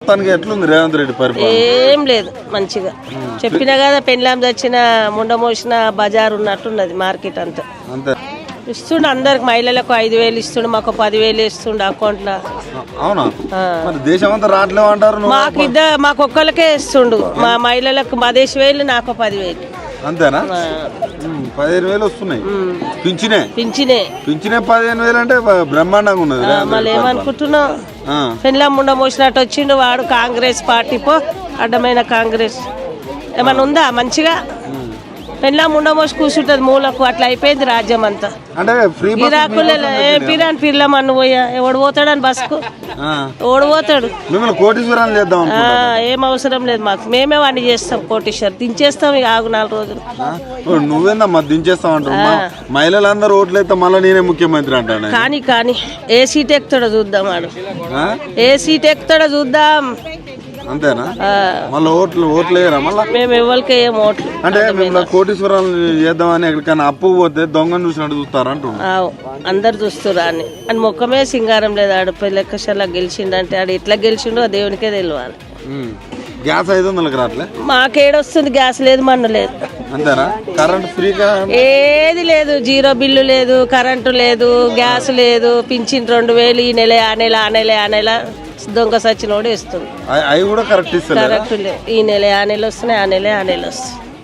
మొత్తానికి ఎట్లుంది రేవంత్ రెడ్డి పరిపాలన? ఏం లేదు మంచిగా చెప్పినా కదా పెళ్ళాం తెచ్చిన ముండ మోసిన బజార్ ఉన్నట్టున్నది మార్కెట్ అంతా. అంతే ఇస్తుండు అందరికి, మహిళలకు 5,000 ఇస్తుండు, మాకు 10,000 ఇస్తుండు అకౌంట్లో. అవునా? మరి దేశం అంతా రావట్లేవు అంటారు. మాకు ఒక్కరికే ఇస్తుండు, మా మహిళలకు 10,000 నాకు 10,000. అంతేనా? 15,000 వస్తున్నాయి. పింఛనే 15,000 అంటే బ్రహ్మాండంగా ఉన్నది. మళ్ళీ ఏమనుకుంటున్నావు? పెళ్ళాం ముండ మోసినట్టు వచ్చిండు వాడు. కాంగ్రెస్ పార్టీ పో, అడ్డమైన కాంగ్రెస్ ఏమన్నా ఉందా మంచిగా? పెళ్ళాం ముండ మోసి కూర్చుంటది మూలకు, అట్లా అయిపోయింది రాజ్యం అంతా. పిరాన్ పిల్లమన్ను పోయా ఎవడు పోతాడని బస్కు, ఎవడు పోతాడు? ఏం అవసరం లేదు మాకు, మేమే వాడిని చేస్తాం కోటీశ్వర్, దించేస్తాం ఇక ఆగు 4 రోజులు. నువ్వేందమ్మా దించేస్తావు అంటారు? మహిళలందరూ ఓట్లు అయితే మళ్ళీ నేనే ముఖ్యమంత్రి అంటాను. కానీ ఏ సీట్ ఎక్కుతాడో చూద్దాం, వాడు ఏ సీట్ ఎక్కుతాడో చూద్దాం. అంతేనా? మళ్ళీ ఓట్లు వేయరా? మళ్ళీ మేము ఎవరికి ఏం ఓట్లు అంటే మేము కోటీశ్వరాలు చేద్దామని ఎక్కడికైనా అప్పు పోతే దొంగను చూసినట్టు చూస్తారా అంటున్నారు. అందరు చూస్తురా అని మొక్కమే సింగారం లేదు. ఆడు లెక్కశాల గెలిచిండంటే ఆడు ఎట్లా గెలిచిండో దేవునికే తెలియాలి. గ్యాస్ 500కి రావట్లే? మాకేడొస్తుంది గ్యాస్ లేదు, మన్ను లేదు. అంతేనా? కరెంట్ ఫ్రీగా ఏది లేదు, 0 బిల్లు లేదు, కరెంటు లేదు, గ్యాస్ లేదు, పింఛన్ 2,000 ఈ నెల ఆ నెల దొంగ సచ్చినోడు ఇస్తుంది. అవి కూడా కరెక్ట్ లేదు. ఈ నెల ఆ నెల వస్తున్నాయి, ఆ నెల వస్తుంది.